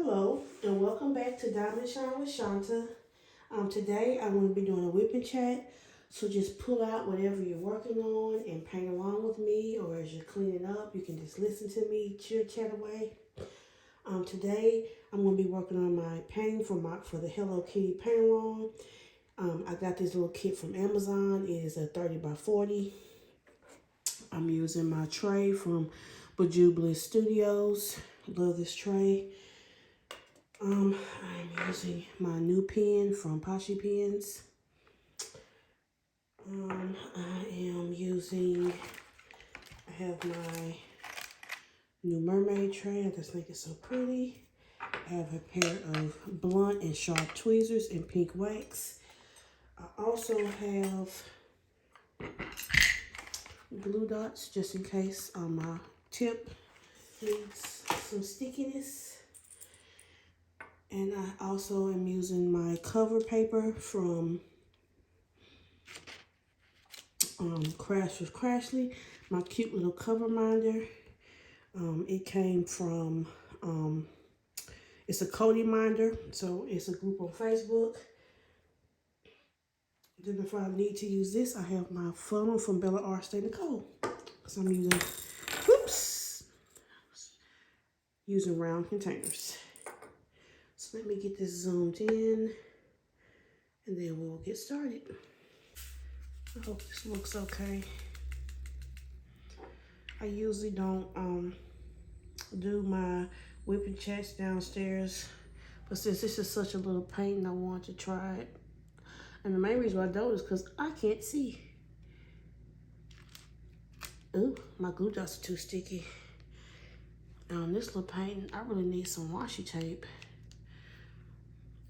Hello and welcome back to Diamond Shine with Shanta. Today I'm going to be doing a whip and chat. So just pull out whatever you're working on and paint along with me, or as you're cleaning up, you can just listen to me, chill chat away. Today I'm going to be working on my painting for the Hello Kitty paint along. I got this little kit from Amazon. It is a 30 by 40. I'm using my tray from Bliss Studios. Love this tray. I'm using my new pen from Pashi Pens. I have my new mermaid tray. I just think it's so pretty. I have a pair of blunt and sharp tweezers in pink wax. I also have glue dots just in case my tip needs some stickiness. And I also am using my cover paper from Crash with Crashly, my cute little cover minder. It came from, it's a Cody minder, so it's a group on Facebook. Then if I need to use this, I have my funnel from Bella Art Stay Nicole. So I'm using round containers. So let me get this zoomed in and then we'll get started. I hope this looks okay. I usually don't do my whip and chats downstairs, but since this is such a little painting, I want to try it. And the main reason why I don't is because I can't see. Ooh, my glue dots are too sticky. On this little painting, I really need some washi tape.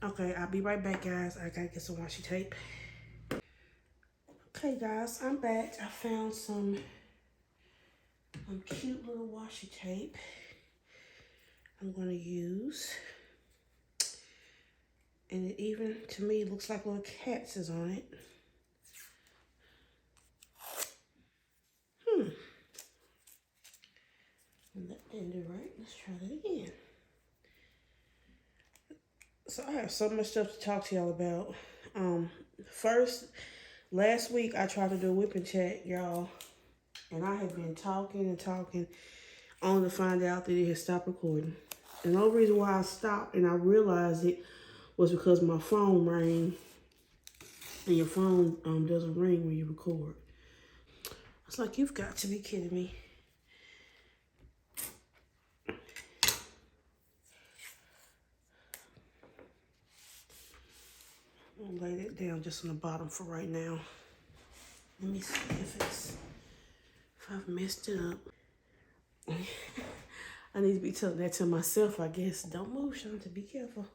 Okay, I'll be right back, guys. I gotta get some washi tape. Okay, guys, I'm back. I found some cute little washi tape I'm gonna use. And it even, to me, looks like little cats is on it. That didn't do right. Let's try that again. So I have so much stuff to talk to y'all about. First, last week I tried to do a whip and chat, y'all. And I had been talking and talking, only to find out that it had stopped recording. And the only reason why I stopped and I realized it was because my phone rang. And your phone doesn't ring when you record. It's like, you've got to be kidding me. I'm gonna lay that down just on the bottom for right now. Let me see if I've messed it up. I need to be telling that to myself, I guess. Don't move, Shanta, be careful.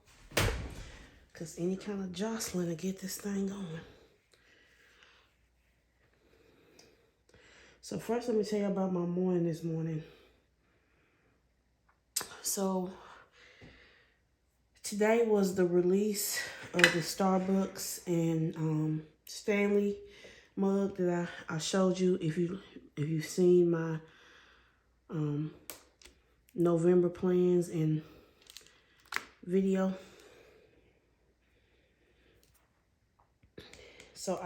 Because any kind of jostling will get this thing going. So first, let me tell you about my morning this morning. So today was the release of the Starbucks and Stanley mug that I showed you. If you've seen my November plans and video. So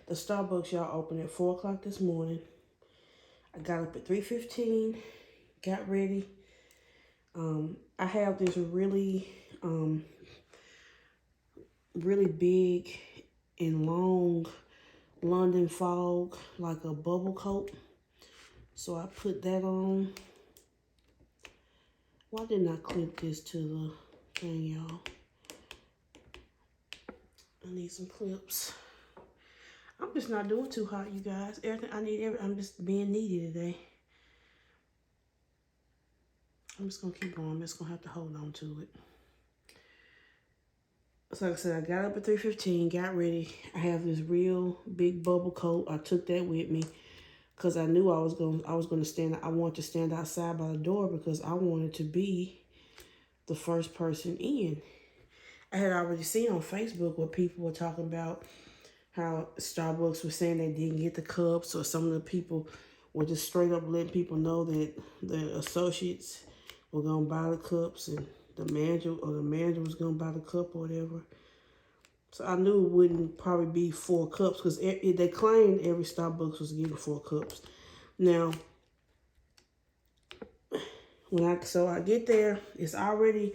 the Starbucks, y'all, opened at 4 o'clock this morning. I got up at 3:15, got ready. I have this really big and long London fog, like a bubble coat. So I put that on. Why didn't I clip this to the thing, y'all? I need some clips. I'm just not doing too hot, you guys. I'm just being needy today. I'm just gonna keep going. I'm just gonna have to hold on to it. So like I said, I got up at 3:15, got ready. I have this real big bubble coat. I took that with me because I knew I wanted to stand outside by the door because I wanted to be the first person in. I had already seen on Facebook where people were talking about how Starbucks was saying they didn't get the cups, or some of the people were just straight up letting people know that the associates were gonna buy the cups and the manager was gonna buy the cup or whatever. So I knew it wouldn't probably be 4 cups because they claimed every Starbucks was getting 4 cups. Now, so I get there, it's already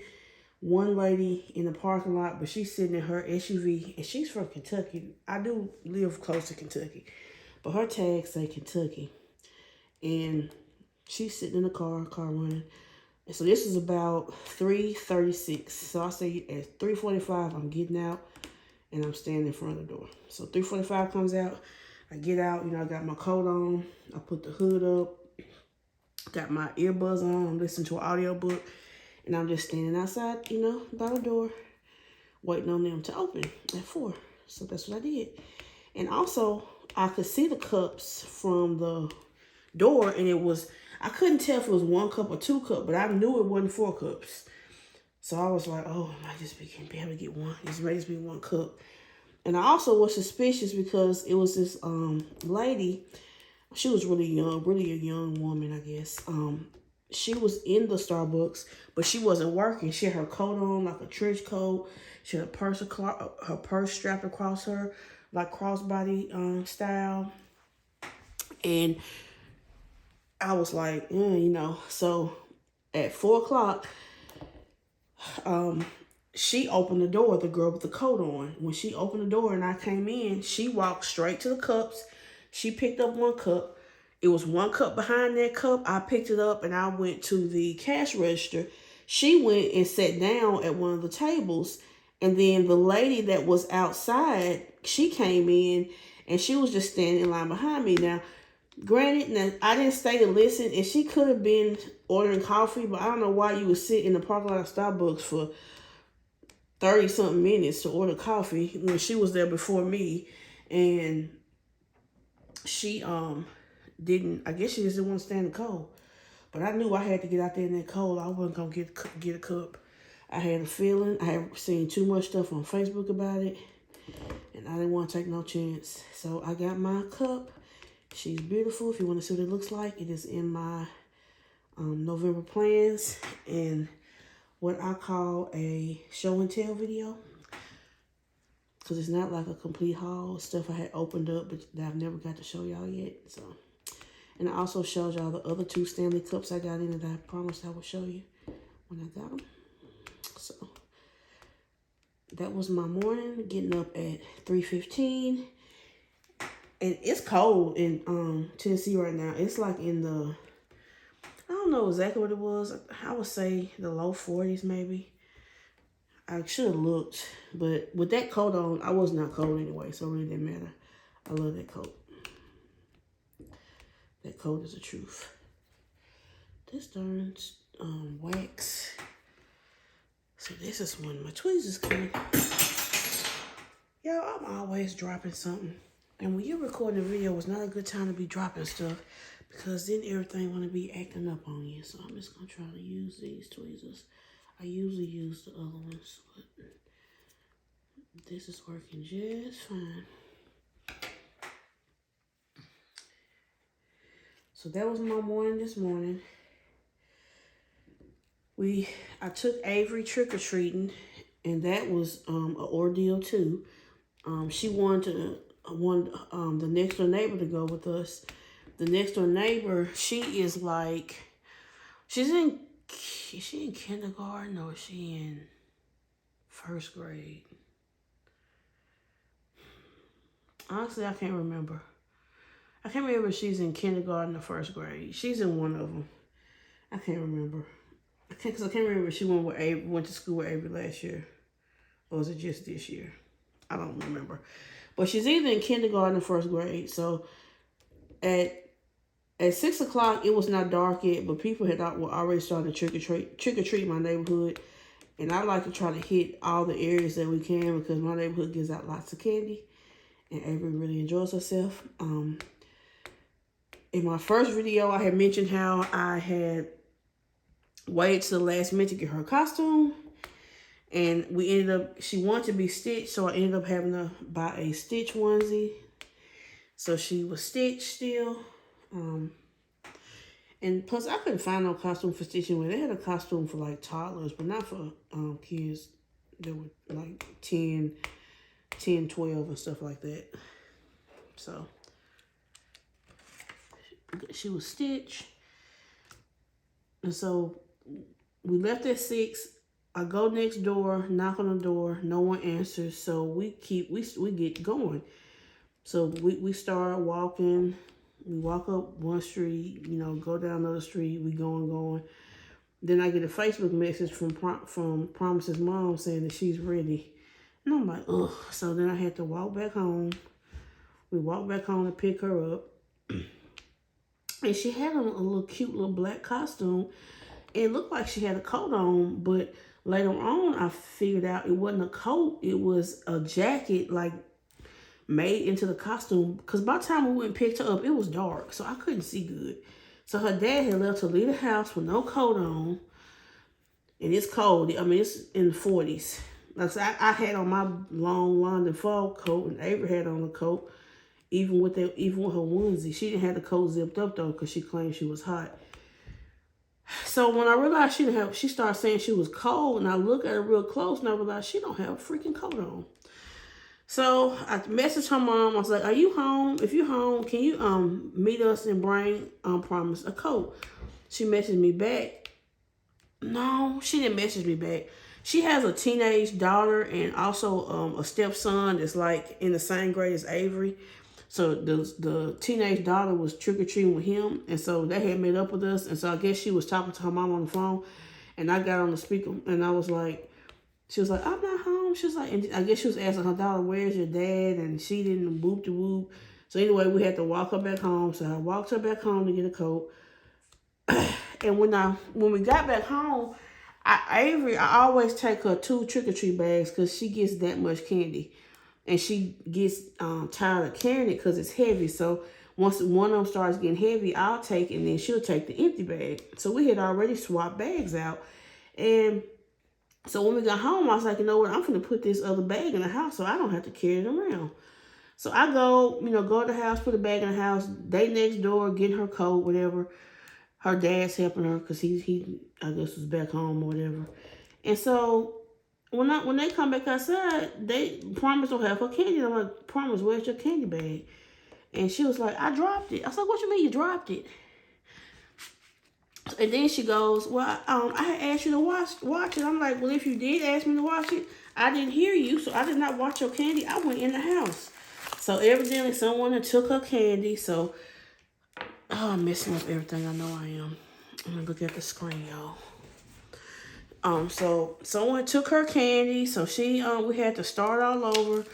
one lady in the parking lot, but she's sitting in her SUV, and she's from Kentucky. I do live close to Kentucky, but her tags say Kentucky, and she's sitting in the car running. And so this is about 3:36. So I say at 3:45, I'm getting out, and I'm standing in front of the door. So 3:45 comes out, I get out, I got my coat on, I put the hood up, got my earbuds on, I'm listening to an audiobook, and I'm just standing outside, by the door, waiting on them to open at 4. So that's what I did. And also, I could see the cups from the door, and I couldn't tell if it was 1 cup or 2 cups, but I knew it wasn't 4 cups. So I was like, oh, I might just be able to get one. This might just be 1 cup. And I also was suspicious because it was this lady. She was really young, really a young woman, I guess. She was in the Starbucks, but she wasn't working. She had her coat on, like a trench coat. She had her purse strapped across her, like crossbody style. And I was like, So at 4 o'clock, she opened the door, the girl with the coat on. When she opened the door and I came in, she walked straight to the cups. She picked up 1 cup. It was 1 cup behind that cup. I picked it up and I went to the cash register. She went and sat down at one of the tables. And then the lady that was outside, she came in and she was just standing in line behind me. Now, granted, I didn't stay to listen, and she could have been ordering coffee, but I don't know why you would sit in the parking lot of Starbucks for 30-something minutes to order coffee when she was there before me. And she I guess she just didn't want to stand the cold. But I knew I had to get out there in that cold. I wasn't going to get a cup. I had a feeling. I had seen too much stuff on Facebook about it, and I didn't want to take no chance. So I got my cup. She's beautiful. If you want to see what it looks like, it is in my November plans and what I call a show and tell video. Because it's not like a complete haul. Stuff I had opened up, but that I've never got to show y'all yet. So, and I also showed y'all the other 2 Stanley cups I got in that I promised I would show you when I got them. So, that was my morning. Getting up at 3:15. And it's cold in Tennessee right now. It's like in the, I don't know exactly what it was. I would say the low 40s maybe. I should have looked. But with that coat on, I was not cold anyway. So it really didn't matter. I love that coat. That coat is the truth. This darn wax. So this is when my tweezers come. Y'all, I'm always dropping something. And when you're recording a video, it's not a good time to be dropping stuff because then everything want to be acting up on you. So I'm just going to try to use these tweezers. I usually use the other ones, but this is working just fine. So that was my morning this morning. I took Avery trick-or-treating, and that was an ordeal too. She wanted the next door neighbor to go with us. The next door neighbor, is she in kindergarten or is she in 1st grade? Honestly, I can't remember. I can't remember if she's in kindergarten or 1st grade. She's in one of them. I can't remember. I can't remember if she went to school with Avery last year. Or was it just this year? I don't remember. But she's either in kindergarten or 1st grade. So at 6 o'clock, it was not dark yet, but people were already starting to trick or treat my neighborhood. And I like to try to hit all the areas that we can because my neighborhood gives out lots of candy. And Avery really enjoys herself. In my first video, I had mentioned how I had waited to the last minute to get her costume. And she wanted to be stitched, so I ended up having to buy a stitch onesie. So she was stitched still. And And plus, I couldn't find no costume for stitching with. They had a costume for like toddlers, but not for kids that were like 10, 12 and stuff like that. So she was stitched. And so we left at 6. I go next door, knock on the door, no one answers. So we get going. So we start walking. We walk up one street, go down another street. We going. Then I get a Facebook message from Promise's mom saying that she's ready. And I'm like, ugh. So then I had to walk back home. We walked back home to pick her up. And she had a little cute little black costume. It looked like she had a coat on, but later on I figured out it wasn't a coat. It was a jacket, like, made into the costume. Because by the time we went and picked her up, it was dark, so I couldn't see good. So her dad had left her to leave the house with no coat on. And it's cold. I mean, it's in the 40s. Like I said, I had on my long London fog coat, and Avery had on the coat, even with her onesie. She didn't have the coat zipped up, though, because she claimed she was hot. So when I realized she started saying she was cold, and I looked at her real close, and I realized she don't have a freaking coat on. So I messaged her mom. I was like, "Are you home? If you're home, can you meet us and bring Promise a coat?" She messaged me back. No, she didn't message me back. She has a teenage daughter and also a stepson that's like in the same grade as Avery. So the teenage daughter was trick-or-treating with him, and so they had met up with us. And so I guess she was talking to her mom on the phone, and I got on the speaker, and I was like, she was like, "I'm not home." She was like, and I guess she was asking her daughter, "Where's your dad?" And she didn't whoop the whoop. So anyway, we had to walk her back home. So I walked her back home to get a coat. And when we got back home, I always take her 2 trick-or-treat bags because she gets that much candy. And she gets tired of carrying it because it's heavy. So once one of them starts getting heavy, I'll take it, and then she'll take the empty bag. So we had already swapped bags out. And so when we got home, I was like, you know what? I'm going to put this other bag in the house so I don't have to carry it around. So I go to the house, put the bag in the house. They next door, getting her coat, whatever. Her dad's helping her because he I guess was back home or whatever. And so when they come back outside, they Promise don't have her candy. I'm like, "Promise, where's your candy bag?" And she was like, "I dropped it." I was like, "What you mean you dropped it?" And then she goes, "Well, I asked you to watch it." I'm like, "Well, if you did ask me to watch it, I didn't hear you, so I did not watch your candy. I went in the house." So evidently someone had took her candy. So, I'm messing up everything. I know I am. I'm gonna look at the screen, y'all. So someone took her candy, so we had to start all over.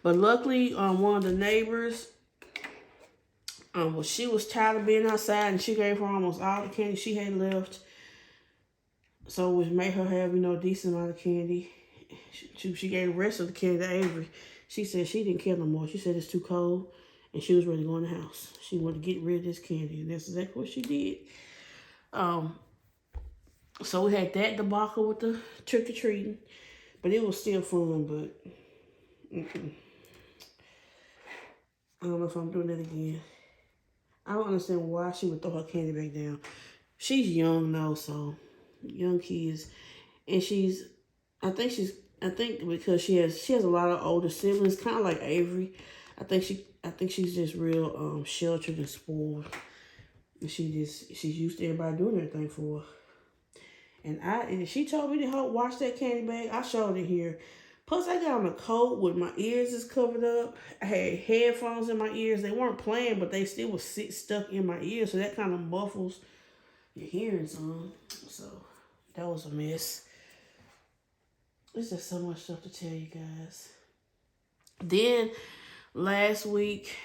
But luckily, one of the neighbors, well, she was tired of being outside, and she gave her almost all the candy she had left. So which made her have, a decent amount of candy. She gave the rest of the candy to Avery. She said she didn't care no more. She said it's too cold, and she was ready to go in the house. She wanted to get rid of this candy, and that's exactly what she did. So we had that debacle with the trick-or-treating, but it was still fun, but I don't know if I'm doing that again. I don't understand why she would throw her candy back down. She's young though, so young kids. And I think because she has a lot of older siblings, kind of like Avery. I think she's just real sheltered and spoiled. And she's used to everybody doing everything for her. And she told me to help wash that candy bag. I showed it here. Plus, I got on a coat with my ears is covered up. I had headphones in my ears. They weren't playing, but they still was stuck in my ears. So that kind of muffles your hearing some. So that was a mess. There's just so much stuff to tell you guys. Then last week,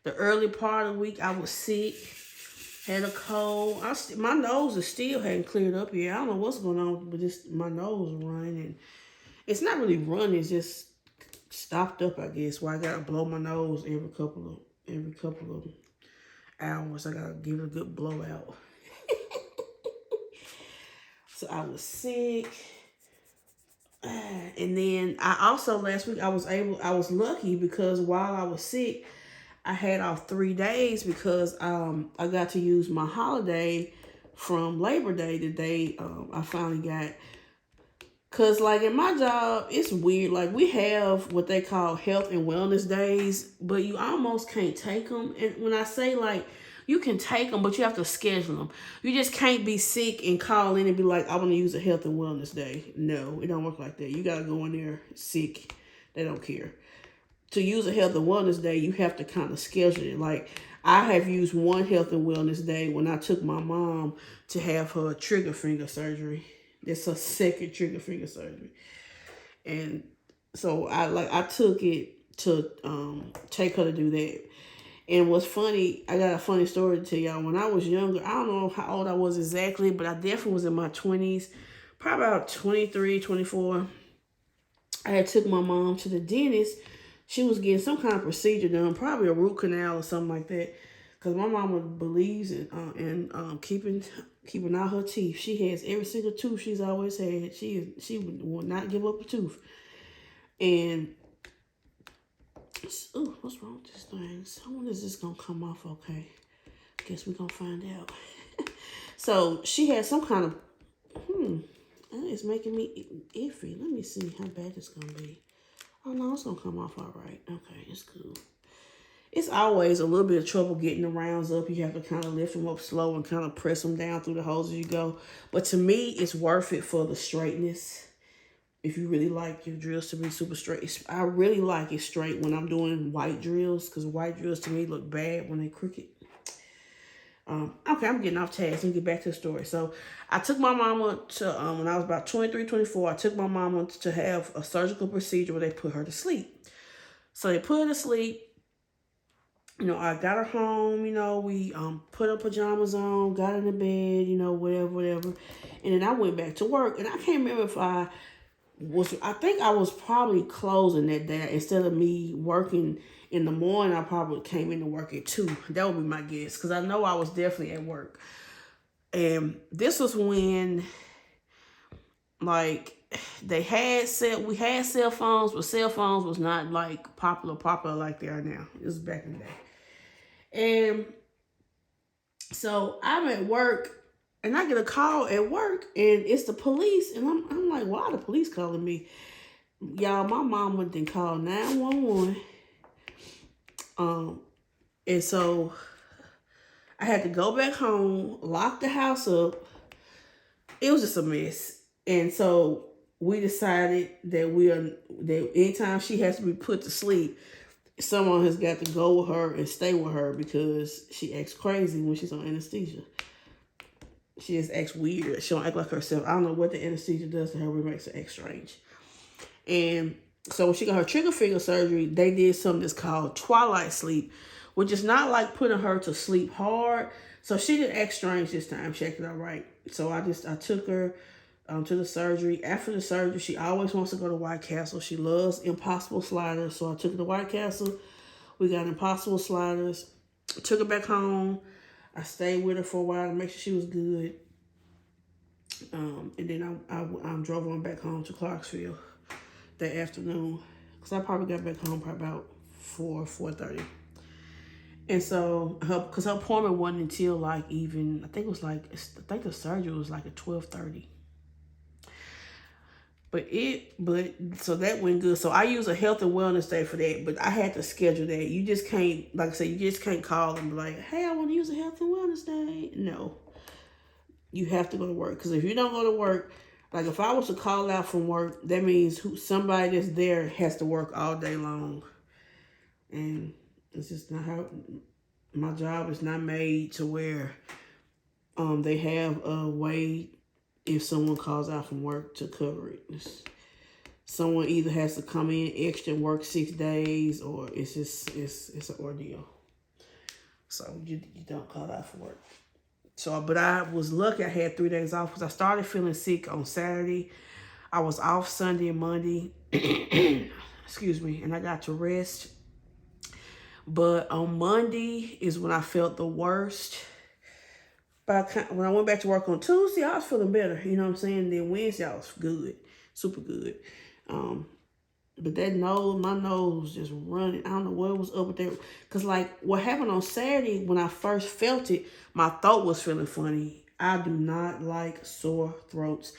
the early part of the week, I was sick. Had a cold. My nose is still hadn't cleared up yet. I don't know what's going on, but my nose is running. And it's not really running. It's just stopped up, I guess. Where I gotta blow my nose every couple of hours. I gotta give it a good blowout. So I was sick. And then last week I was lucky because while I was sick, I had off 3 days because I got to use my holiday from Labor Day, the day I finally got. Cause like in my job, it's weird. Like we have what they call health and wellness days, but you almost can't take them. And when I say like you can take them, but you have to schedule them. You just can't be sick and call in and be like, I want to use a health and wellness day. No, it don't work like that. You gotta go in there sick. They don't care. To use a health and wellness day, you have to kind of schedule it. Like I have used one health and wellness day when I took my mom to have her trigger finger surgery. It's her second trigger finger surgery. And so I took it to take her to do that. And what's funny, I got a funny story to tell y'all. When I was younger, I don't know how old I was exactly, but I definitely was in my 20s, probably about 23, 24. I had took my mom to the dentist. She was getting some kind of procedure done, probably a root canal or something like that. Because my mama believes in keeping out her teeth. She has every single tooth she's always had. She will not give up a tooth. And ooh, what's wrong with this thing? So when is this gonna come off? Okay, guess we're gonna find out. So she had some kind of it's making me iffy. Let me see how bad it's gonna be. Oh no, it's gonna come off all right. Okay, it's cool. It's always a little bit of trouble getting the rounds up. You have to kind of lift them up slow and kind of press them down through the holes as you go. But to me, it's worth it for the straightness. If you really like your drills to be super straight. I really like it straight when I'm doing white drills, because white drills to me look bad when they're crooked. Okay, I'm getting off task. Let me get back to the story. So I took my mama to, when I was about 23, 24, I took my mama to have a surgical procedure where they put her to sleep. So they put her to sleep. You know, I got her home, you know, we put her pajamas on, got in the bed, you know, whatever. And then I went back to work. And I can't remember if I think I was probably closing that day. Instead of me working in the morning, I probably came into work at 2. That would be my guess, because I know I was definitely at work. And this was when, like, we had cell phones, but cell phones was not like popular like they are now. It was back in the day. And so I'm at work and I get a call at work and it's the police. And I'm like, why are the police calling me? Y'all, my mom went and called 911. And so I had to go back home, lock the house up. It was just a mess. And so we decided that anytime she has to be put to sleep, someone has got to go with her and stay with her, because she acts crazy when she's on anesthesia. She just acts weird. She don't act like herself. I don't know what the anesthesia does to her, but it makes her act strange. And so when she got her trigger finger surgery, they did something that's called twilight sleep, which is not like putting her to sleep hard. So she didn't act strange this time. She acted all right. So I took her to the surgery. After the surgery, she always wants to go to White Castle. She loves Impossible sliders. So I took her to White Castle. We got Impossible sliders. Took her back home. I stayed with her for a while to make sure she was good. And then I drove on back home to Clarksville that afternoon, because I probably got back home probably about 4:30. And so because her appointment wasn't until like even, I think the surgery was like at 12:30. But so that went good. So I use a health and wellness day for that, but I had to schedule that. You just can't, like I said, you just can't call and be like, hey, I want to use a health and wellness day. No, you have to go to work. Because if you don't go to work, like if I was to call out from work, that means somebody that's there has to work all day long. And it's just not how, my job is not made to where they have a way, if someone calls out from work, to cover it. Someone either has to come in extra and work 6 days, or it's an ordeal. So you don't call out for work. So, but I was lucky I had 3 days off, because I started feeling sick on Saturday. I was off Sunday and Monday. Excuse me. And I got to rest. But on Monday is when I felt the worst. But when I went back to work on Tuesday, I was feeling better. You know what I'm saying? Then Wednesday, I was good. Super good. But that nose, my nose was just running. I don't know what was up with that. Because, like, what happened on Saturday, when I first felt it, my throat was feeling funny. I do not like sore throats.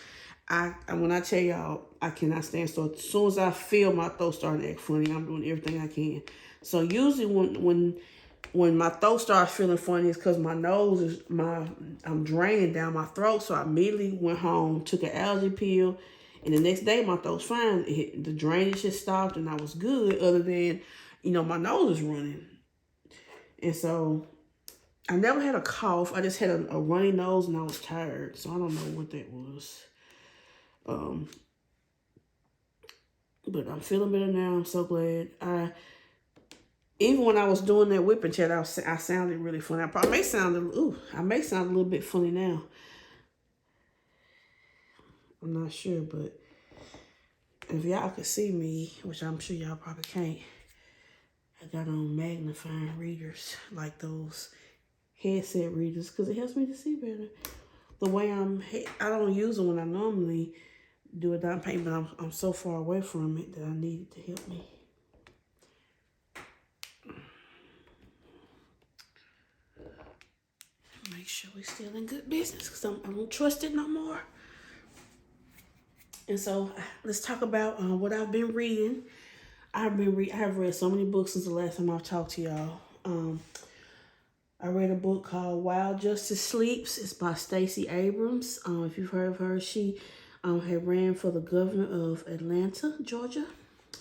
When I tell y'all, I cannot stand sore. As soon as I feel my throat starting to act funny, I'm doing everything I can. So usually when my throat starts feeling funny, it's because my nose is I'm draining down my throat. So I immediately went home, took an allergy pill, and the next day my throat's fine. The drainage just stopped, and I was good. Other than, my nose is running, and so I never had a cough. I just had a runny nose, and I was tired. So I don't know what that was. But I'm feeling better now. I'm so glad. Even when I was doing that whipping chat, I sounded really funny. I may sound a little bit funny now. I'm not sure, but if y'all could see me, which I'm sure y'all probably can't, I got on magnifying readers, like those headset readers, because it helps me to see better. The way I don't use them when I normally do a dot paint, but I'm so far away from it that I need it to help me. Make sure we're still in good business, because I don't trust it no more. And so let's talk about what I've been reading. I have read so many books since the last time I've talked to y'all. I read a book called While Justice Sleeps. It's by Stacey Abrams. If you've heard of her, she had ran for the governor of Atlanta, Georgia.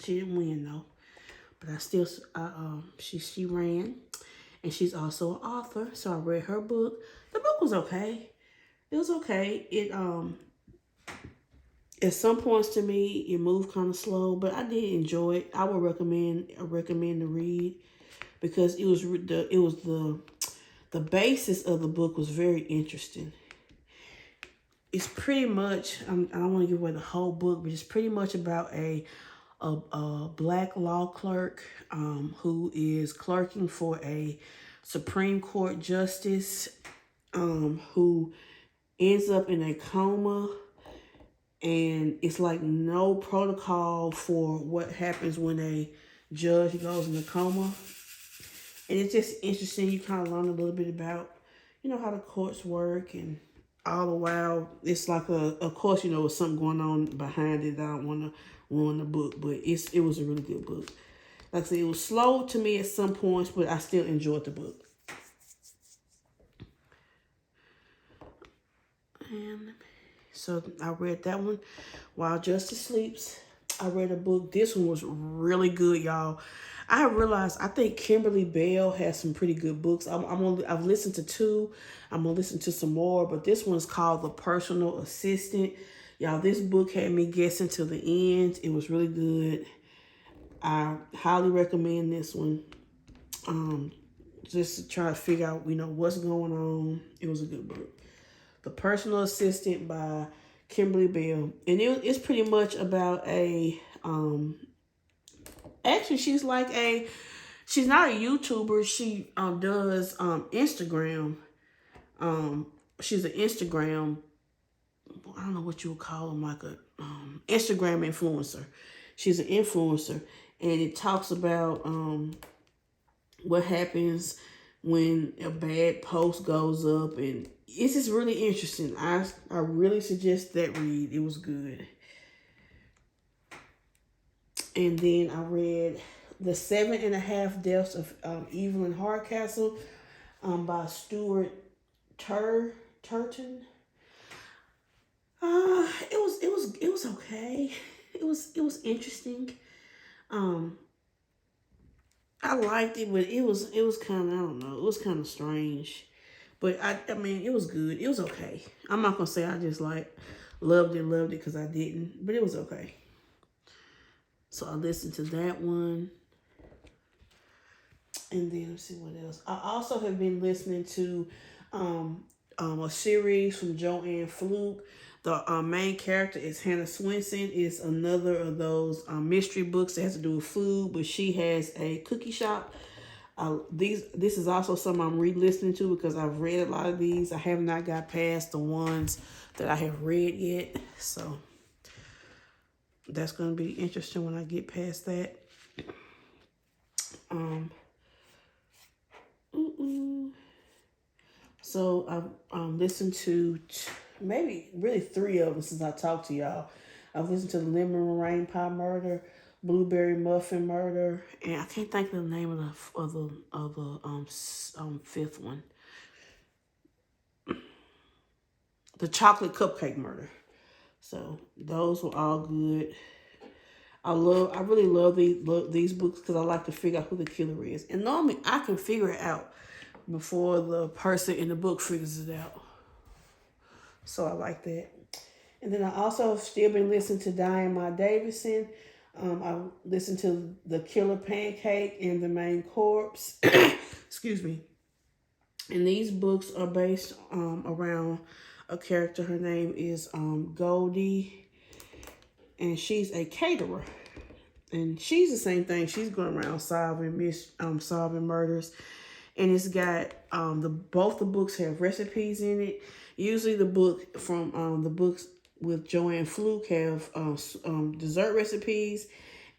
She didn't win though, but she ran, and she's also an author. So I read her book. The book was okay. It was okay. It at some points to me it moved kind of slow, but I did enjoy it. I would recommend to read, because the basis of the book was very interesting. It's pretty much, I don't want to give away the whole book, but it's pretty much about a black law clerk who is clerking for a Supreme Court justice who ends up in a coma, and it's like no protocol for what happens when a judge goes in a coma. And it's just interesting. You kind of learn a little bit about, how the courts work, and all the while, it's like of course, with something going on behind it. I don't want to ruin the book, but it was a really good book. Like I said, it was slow to me at some points, but I still enjoyed the book. And so I read that one, While Justice Sleeps. I read a book. This one was really good, y'all. I realized I think Kimberly Bell has some pretty good books. I've listened to 2. I'm gonna listen to some more, but this one's called The Personal Assistant. Y'all, this book had me guessing till the end. It was really good. I highly recommend this one. Just to try to figure out, what's going on. It was a good book. The Personal Assistant by Kimberly Bell. And it's pretty much about actually she's not a YouTuber. She does Instagram. She's an Instagram, I don't know what you would call them, like a Instagram influencer. She's an influencer, and it talks about what happens when a bad post goes up, and it's just really interesting. I really suggest that read. It was good. And then I read The 7.5 Deaths of Evelyn Hardcastle by Stuart Turton. It was okay. It was interesting. I liked it, but it was kind of, I don't know, it was kind of strange. But I mean, it was good. It was okay. I'm not gonna say I just loved it, because I didn't, but it was okay. So I listened to that one. And then let's see what else. I also have been listening to a series from Joanne Fluke. The main character is Hannah Swenson. It's another of those mystery books that has to do with food, but she has a cookie shop. This is also something I'm re-listening to, because I've read a lot of these. I have not got past the ones that I have read yet. So that's going to be interesting when I get past that. So I've listened to maybe really 3 of them since I talked to y'all. I've listened to the lemon meringue pie murder, blueberry muffin murder, and I can't think of the name of the fifth one, the chocolate cupcake murder. So those were all good. I really love these books because I like to figure out who the killer is, and normally I can figure it out before the person in the book figures it out. So I like that. And then I also still been listening to Diane Davison. I listened to The Killer Pancake and The Main Corpse. Excuse me. And these books are based around a character. Her name is Goldie, and she's a caterer. And she's the same thing. She's going around solving murders. And it's got both the books have recipes in it. Usually the book from the books with Joanne Fluke have dessert recipes,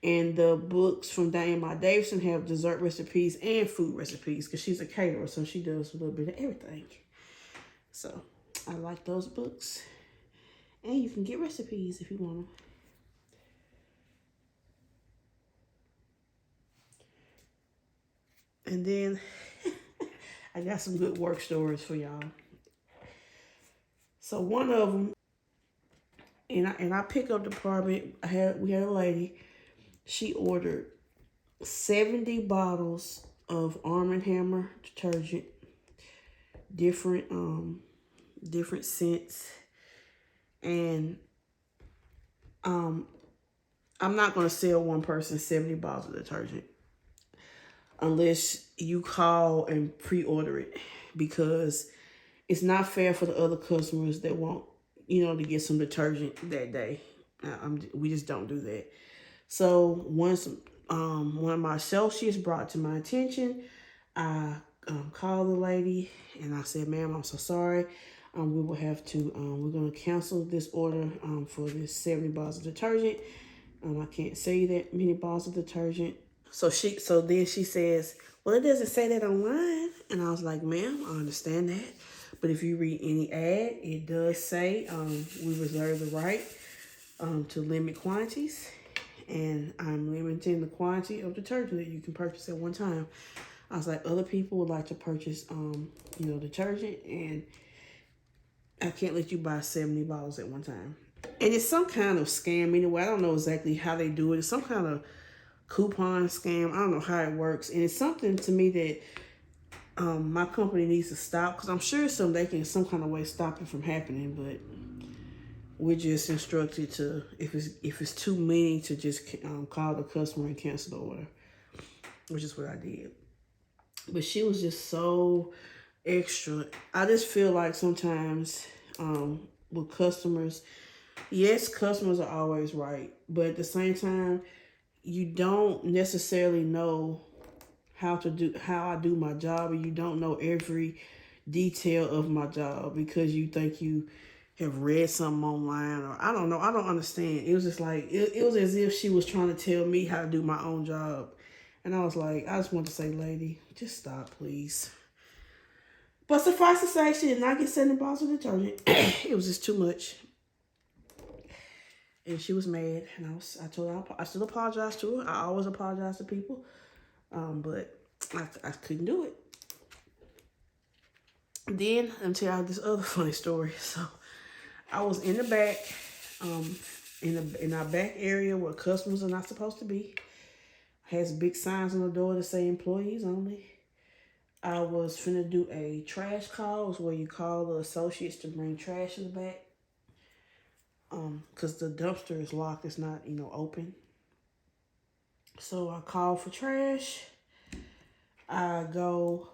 and the books from Diane Davison have dessert recipes and food recipes because she's a caterer, so she does a little bit of everything. So I like those books, and you can get recipes if you want them. And then I got some good work stories for y'all. So one of them, and I pick up department. We had a lady. She ordered 70 bottles of Arm & Hammer detergent, different scents, and I'm not gonna sell one person 70 bottles of detergent unless you call and pre-order it, because it's not fair for the other customers that want, to get some detergent that day. We just don't do that. So once one of my associates brought to my attention, I called the lady and I said, "Ma'am, I'm so sorry. We will have to, we're going to cancel this order for this 70 bottles of detergent. I can't sell you that many bottles of detergent." So then she says, "Well, it doesn't say that online." And I was like, "Ma'am, I understand that. But if you read any ad, it does say we reserve the right to limit quantities. And I'm limiting the quantity of detergent that you can purchase at one time." I was like, other people would like to purchase, detergent, and I can't let you buy 70 bottles at one time. And it's some kind of scam anyway. I don't know exactly how they do it. It's some kind of coupon scam. I don't know how it works. And it's something to me that my company needs to stop, because I'm sure they can some kind of way stop it from happening, but we're just instructed to, if it's too many, to just call the customer and cancel the order, which is what I did. But she was just so extra. I just feel like sometimes with customers, yes, customers are always right, but at the same time, you don't necessarily know how I do my job, and you don't know every detail of my job because you think you have read something online, or I don't know. I don't understand. It was just like, it was as if she was trying to tell me how to do my own job. And I was like, I just want to say, lady, just stop, please. But suffice to say, she did not get 70 bottles of detergent. It was just too much. And she was mad. And I told her, I still apologize to her. I always apologize to people. But I couldn't do it. Then, let me tell you this other funny story. So, I was in the back, in our back area where customers are not supposed to be. Has big signs on the door that say employees only. I was finna do a trash call. It's where you call the associates to bring trash in the back. Because the dumpster is locked. It's not, open. So I called for trash. I didn't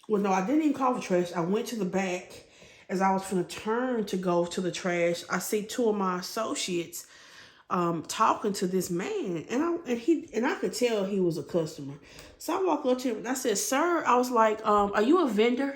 even call for trash. I went to the back. As I was finna turn to go to the trash, I see 2 of my associates talking to this man, and I could tell he was a customer. So I walked up to him and I said, "Sir," I was like, "Are you a vendor?"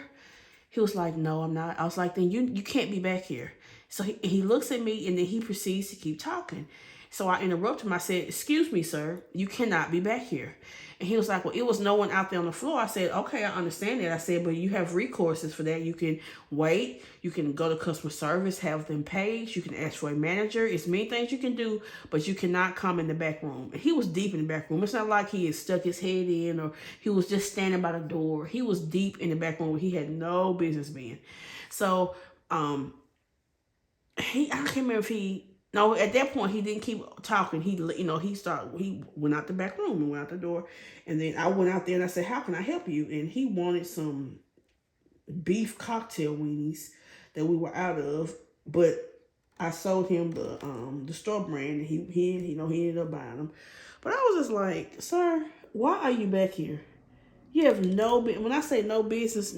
He was like, "No, I'm not." I was like, "Then you can't be back here." So he looks at me and then he proceeds to keep talking. So I interrupt him. I said, "Excuse me, sir, you cannot be back here." And he was like, "Well, it was no one out there on the floor." I said, "Okay, I understand that." I said, "But you have recourses for that. You can wait. You can go to customer service, have them paged. You can ask for a manager. It's many things you can do, but you cannot come in the back room." And he was deep in the back room. It's not like he had stuck his head in or he was just standing by the door. He was deep in the back room where he had no business being. So, I can't remember if no, at that point he didn't keep talking. He went out the back room and went out the door, and then I went out there and I said, "How can I help you?" And he wanted some beef cocktail weenies that we were out of, but I sold him the store brand, and he ended up buying them. But I was just like, "Sir, why are you back here? You have when I say no business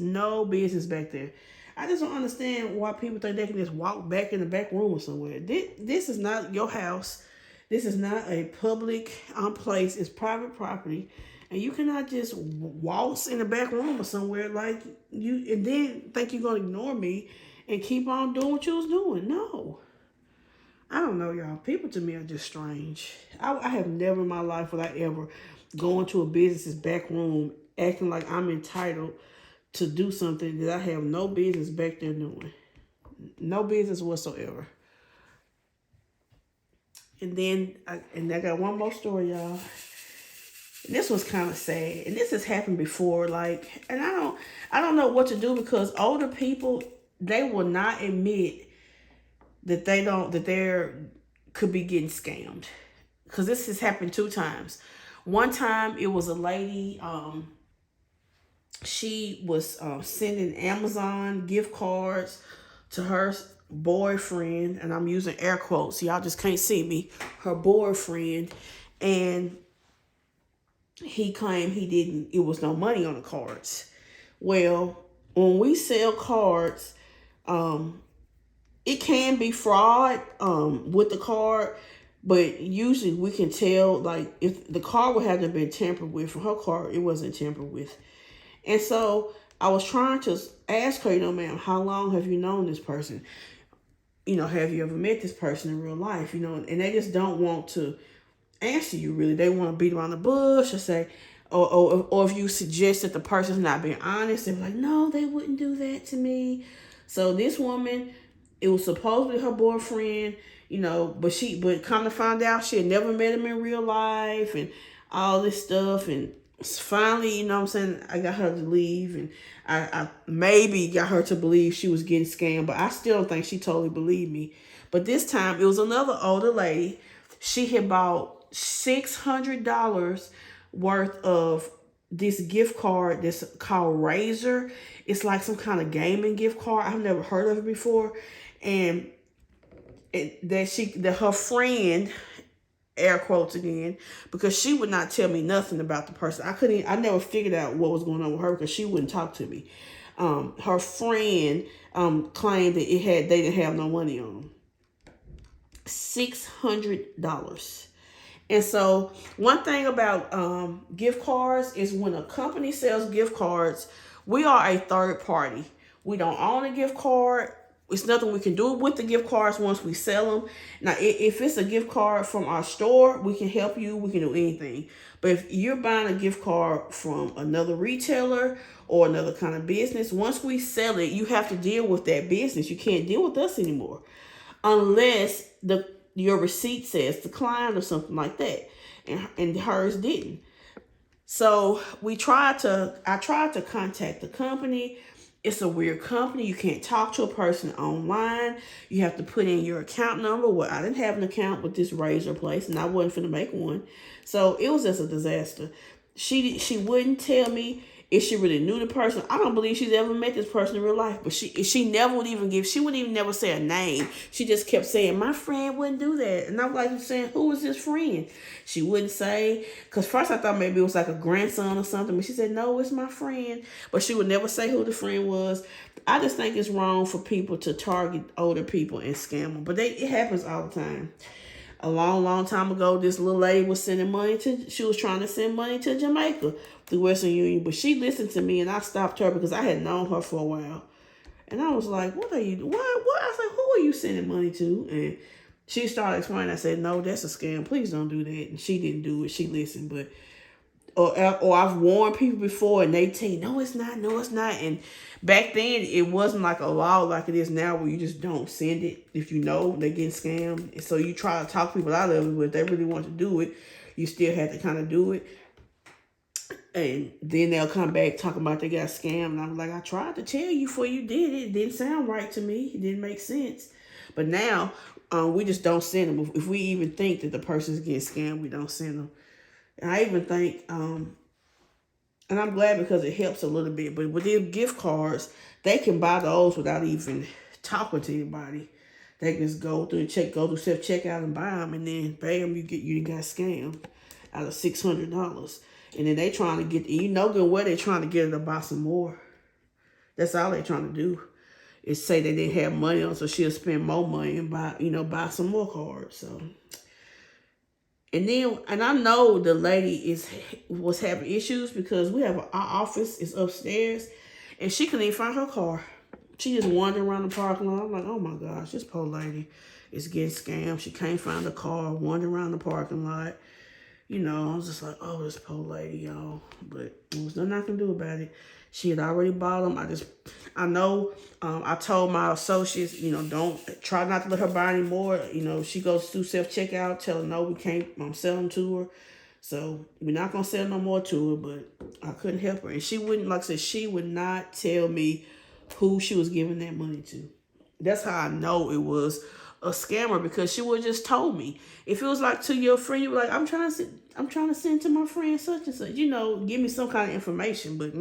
back there." I just don't understand why people think they can just walk back in the back room or somewhere. This is not your house. This is not a public place. It's private property. And you cannot just waltz in the back room or somewhere like you and then think you're going to ignore me and keep on doing what you was doing. No. I don't know, y'all. People to me are just strange. I have never in my life would I ever go into a business's back room acting like I'm entitled to do something that I have no business back there doing. No business whatsoever. And then I got one more story, y'all. And this was kind of sad. And this has happened before. And I don't know what to do because older people, they will not admit that they're could be getting scammed. Because this has happened 2 times. One time it was a lady, she was sending Amazon gift cards to her boyfriend, and I'm using air quotes, so y'all just can't see me, her boyfriend, and he claimed it was no money on the cards. Well, when we sell cards, it can be fraud with the card, but usually we can tell, like, if the card would have to been tampered with. For her card, it wasn't tampered with. And so I was trying to ask her, ma'am, how long have you known this person? Have you ever met this person in real life? And they just don't want to answer you, really. They want to beat around the bush or say, or if you suggest that the person's not being honest, they're like, no, they wouldn't do that to me. So this woman, it was supposedly her boyfriend, but come to find out she had never met him in real life and all this stuff. And finally, I got her to leave, and I maybe got her to believe she was getting scammed, but I still don't think she totally believed me. But this time, it was another older lady. She had bought $600 worth of this gift card that's called Razor. It's like some kind of gaming gift card. I've never heard of it before. And that her friend, air quotes again, because she would not tell me nothing about the person. I never figured out what was going on with her because she wouldn't talk to me. Her friend claimed that they didn't have no money on them. $600. And so one thing about gift cards is when a company sells gift cards, we are a third party. We don't own a gift card. It's nothing we can do with the gift cards once we sell them. Now, if it's a gift card from our store, we can help you. We can do anything. But if you're buying a gift card from another retailer or another kind of business, once we sell it, you have to deal with that business. You can't deal with us anymore unless your receipt says decline or something like that. And hers didn't. So I tried to contact the company. It's a weird company. You can't talk to a person online. You have to put in your account number. Well, I didn't have an account with this Razor place, and I wasn't finna make one. So it was just a disaster. She wouldn't tell me if she really knew the person. I don't believe she's ever met this person in real life, but she never would even she wouldn't even never say a name. She just kept saying, my friend wouldn't do that. And I'm like saying, who is this friend? She wouldn't say, because first I thought maybe it was like a grandson or something, but she said, no, it's my friend. But she would never say who the friend was. I just think it's wrong for people to target older people and scam them, but it happens all the time. A long time ago, this little lady was sending money she was trying to send money to Jamaica through Western Union, but she listened to me and I stopped her because I had known her for a while. And I was like, what are you doing? What? I was like, who are you sending money to? And she started explaining. I said, no, that's a scam. Please don't do that. And she didn't do it. She listened. But or I've warned people before and they tell you, no, it's not. No, it's not. And back then, it wasn't like a law like it is now where you just don't send it if you know they're getting scammed. And so you try to talk people out of it, but if they really want to do it, you still have to kind of do it. And then they'll come back talking about they got scammed. And I'm like, I tried to tell you before you did it. It didn't sound right to me. It didn't make sense. But now, we just don't send them. If we even think that the person's getting scammed, we don't send them. And I even think, and I'm glad because it helps a little bit. But with these gift cards, they can buy those without even talking to anybody. They can just go through self-checkout and buy them. And then, bam, you got scammed out of $600. And then they trying to get, you know good well they're trying to get her to buy some more. That's all they're trying to do. Is say they didn't have money on, so she'll spend more money and buy some more cards. So, and I know the lady was having issues because our office is upstairs, and she couldn't even find her car. She just wandered around the parking lot. I'm like, oh my gosh, this poor lady is getting scammed. She can't find the car, wandering around the parking lot. You know, I was just like, oh, this poor lady, y'all. But there was nothing I can do about it. She had already bought them. I know, I told my associates, try not to let her buy any more. She goes through self-checkout, tell her, no, we can't sell them to her. So we're not going to sell no more to her, but I couldn't help her. And she wouldn't, like I said, she would not tell me who she was giving that money to. That's how I know it was a scammer, because she would just told me. If it was like to your friend, you were like, I'm trying to send to my friend such and such, give me some kind of information, but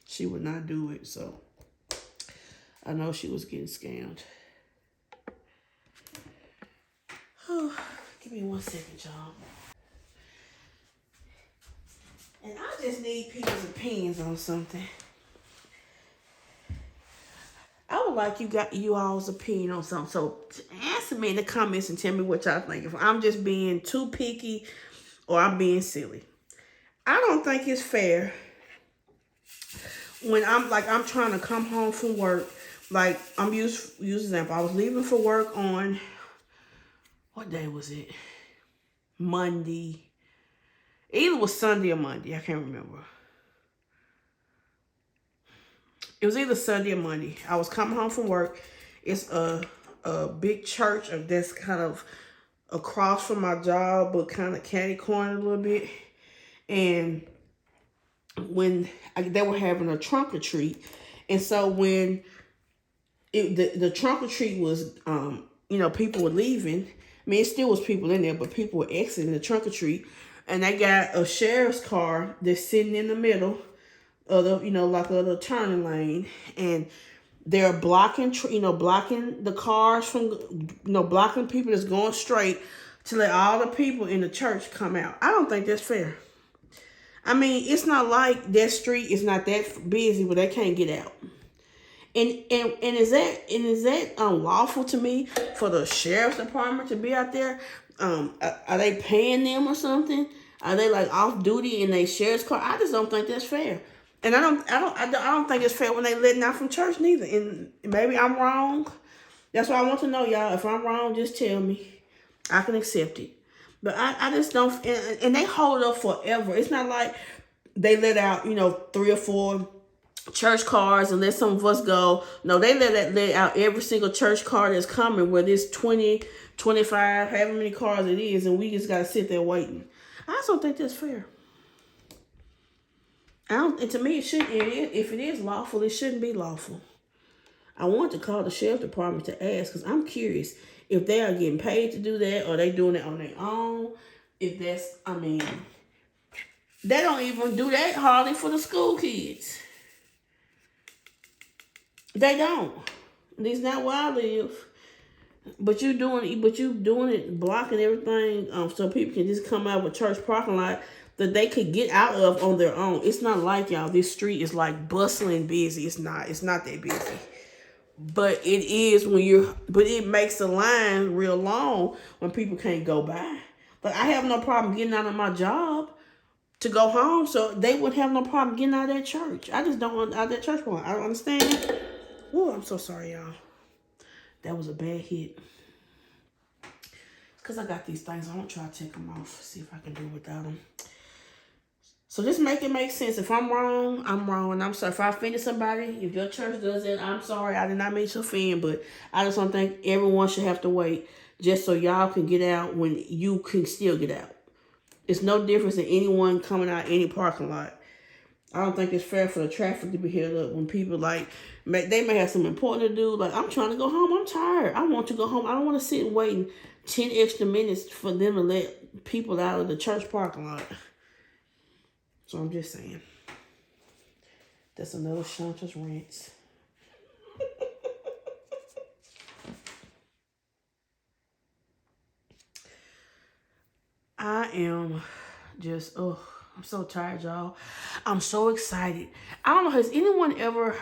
she would not do it. So I know she was getting scammed. Oh, give me 1 second, y'all. And I just need people's opinions on something. I would like you all's opinion on something. So answer me in the comments and tell me what y'all think. If I'm just being too picky or I'm being silly. I don't think it's fair when I'm trying to come home from work. Like, I'm use example. I was leaving for work on, what day was it? Monday. Either was Sunday or Monday. I can't remember. It was either Sunday or Monday. I was coming home from work. It's a big church that's kind of across from my job, but kind of catty corner a little bit. And when they were having a trunk or treat, and so when the trunk or treat was, people were leaving. I mean, it still was people in there, but people were exiting the trunk or treat, and they got a sheriff's car that's sitting in the middle of the, like a little turning lane, and they're blocking the cars from, blocking people that's going straight to let all the people in the church come out. I don't think that's fair. I mean, it's not like that street is not that busy where they can't get out. And is that unlawful to me for the sheriff's department to be out there? Are they paying them or something? Are they like off duty in their sheriff's car? I just don't think that's fair. And I don't think it's fair when they letting out from church neither. And maybe I'm wrong. That's what I want to know, y'all. If I'm wrong, just tell me. I can accept it. But I just don't, and they hold up forever. It's not like they let out, 3 or 4 church cars and let some of us go. No, they let out every single church car that's coming, whether it's 20, 25, however many cars it is, and we just got to sit there waiting. I just don't think that's fair. And to me, if it is lawful, it shouldn't be lawful. I want to call the sheriff department to ask, because I'm curious if they are getting paid to do that, or they doing it on their own. If that's, they don't even do that hardly for the school kids. They don't. At least not where I live. But you doing it, blocking everything, so people can just come out of a church parking lot that they could get out of on their own. It's not like, y'all, this street is like bustling busy. It's not that busy. But it is but it makes the line real long when people can't go by. But I have no problem getting out of my job to go home, so they would have no problem getting out of that church. I just don't want out of that church point. I don't understand. Oh, I'm so sorry, y'all. That was a bad hit. Because I got these things. I won't try to take them off. See if I can do it without them. So just make it make sense. If I'm wrong, I'm wrong. And I'm sorry. If I offended somebody, if your church does it, I'm sorry. I did not mean to offend. But I just don't think everyone should have to wait just so y'all can get out when you can still get out. It's no difference than anyone coming out any parking lot. I don't think it's fair for the traffic to be held up when people they may have something important to do. Like, I'm trying to go home. I'm tired. I want to go home. I don't want to sit and waiting 10 extra minutes for them to let people out of the church parking lot. So I'm just saying. That's another Shanta's rants. I am just, I'm so tired, y'all. I'm so excited. I don't know, has anyone ever,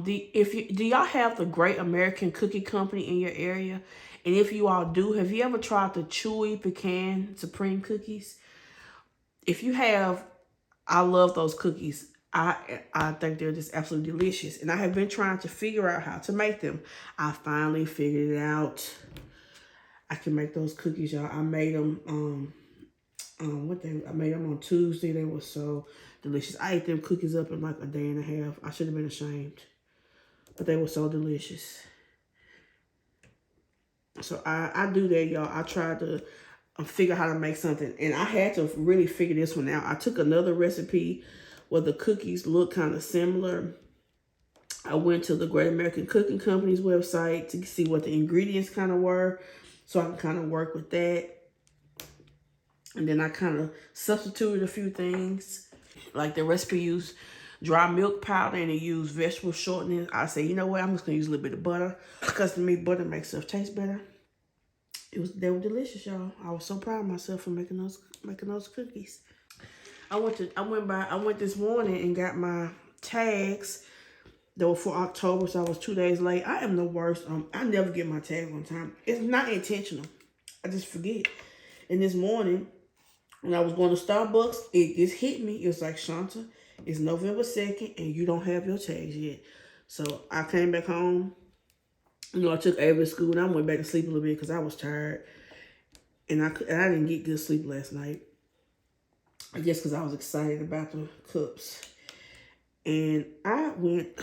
do y'all have the Great American Cookie Company in your area? And if you all do, have you ever tried the Chewy Pecan Supreme cookies? If you have, I love those cookies. I think they're just absolutely delicious. And I have been trying to figure out how to make them. I finally figured it out. I can make those cookies, y'all. I made them, I made them on Tuesday. They were so delicious. I ate them cookies up in like a day and a half. I should have been ashamed. But they were so delicious. So I do that, y'all. I tried to figure out how to make something. And I had to really figure this one out. I took another recipe where the cookies look kind of similar. I went to the Great American Cooking Company's website to see what the ingredients kind of were. So I can kind of work with that. And then I kind of substituted a few things. Like the recipe used dry milk powder and it used vegetable shortening. I say, you know what? I'm just going to use a little bit of butter. Because to me, butter makes stuff taste better. They were delicious, y'all. I was so proud of myself for making those cookies. I went this morning and got my tags. They were for October, so I was 2 days late. I am the worst. I never get my tags on time. It's not intentional. I just forget. And this morning, when I was going to Starbucks, it just hit me. It was like, Shanta, it's November 2nd, and you don't have your tags yet. So I came back home. You know, I took Ava to school, and I went back to sleep a little bit because I was tired. And I didn't get good sleep last night. I guess because I was excited about the cups. And I went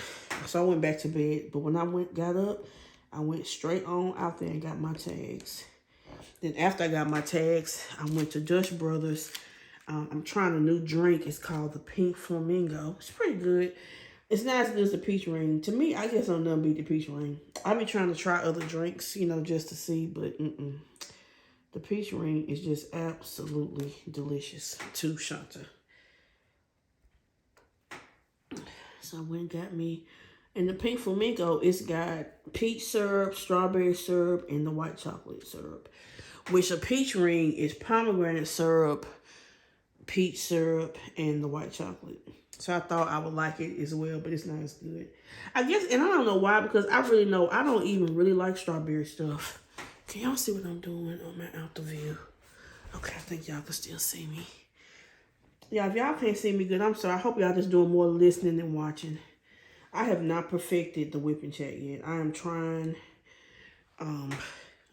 back to bed. But when I got up, I went straight on out there and got my tags. Then after I got my tags, I went to Dutch Brothers. I'm trying a new drink. It's called the Pink Flamingo. It's pretty good. It's not as good as the peach ring. To me, I guess I'm done beat the peach ring. I be trying to try other drinks, you know, just to see. But the peach ring is just absolutely delicious to Shanta. So I went and got me. And the Pink Flamingo, it's got peach syrup, strawberry syrup, and the white chocolate syrup. Which a peach ring is pomegranate syrup, peach syrup, and the white chocolate. So I thought I would like it as well, but it's not as good. I guess, and I don't know why, because I really know I don't even really like strawberry stuff. Can y'all see what I'm doing on my out the view? Okay, I think y'all can still see me. Yeah, if y'all can't see me good, I'm sorry. I hope y'all just doing more listening than watching. I have not perfected the whipping chat yet. I am trying,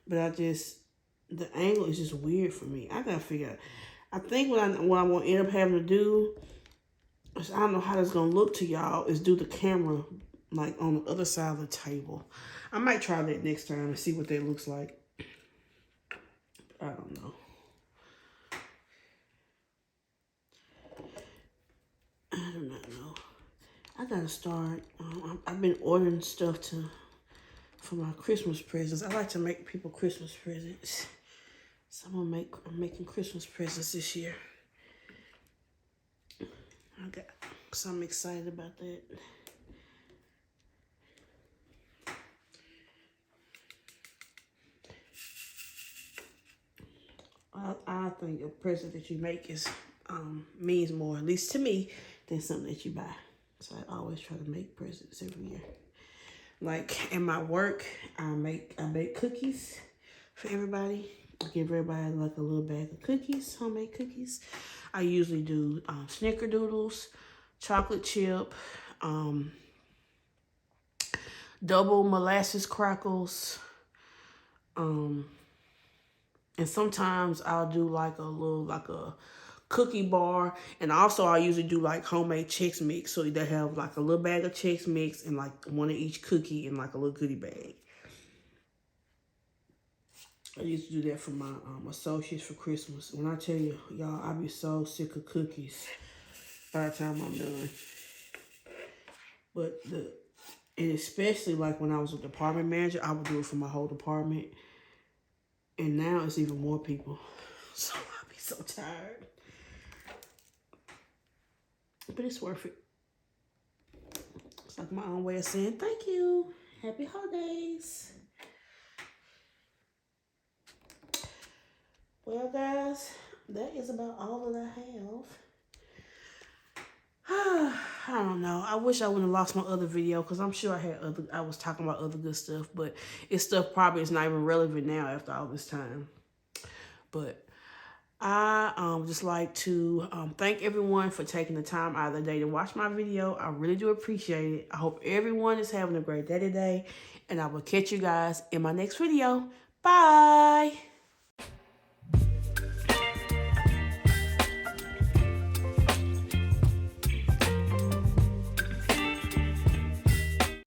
but the angle is just weird for me. I gotta figure out. I think what I'm gonna end up having to do is, I don't know how that's gonna look to y'all, is do the camera like on the other side of the table. I might try that next time and see what that looks like. I don't know. I do not know. I gotta start. I've been ordering stuff for my Christmas presents. I like to make people Christmas presents. So I'm making Christmas presents this year. So I'm excited about that. I think a present that you make means more, at least to me, than something that you buy. So I always try to make presents every year. Like in my work, I bake cookies for everybody. I give everybody like a little bag of cookies, homemade cookies. I usually do snickerdoodles, chocolate chip, double molasses crackles, And sometimes I'll do like a cookie bar. And also I usually do like homemade Chex Mix. So they have like a little bag of Chex Mix and like one of each cookie in like a little goodie bag. I used to do that for my associates for Christmas. When I tell you, y'all, I be so sick of cookies by the time I'm done. But and especially like when I was a department manager, I would do it for my whole department. And now it's even more people. So I'll be so tired. But it's worth it. It's like my own way of saying thank you. Happy holidays. Well, guys, that is about all that I have. I don't know. I wish I wouldn't have lost my other video because I'm sure I was talking about other good stuff, but it's stuff probably is not even relevant now after all this time. But I just like to thank everyone for taking the time out of the day to watch my video. I really do appreciate it. I hope everyone is having a great day today, and I will catch you guys in my next video. Bye.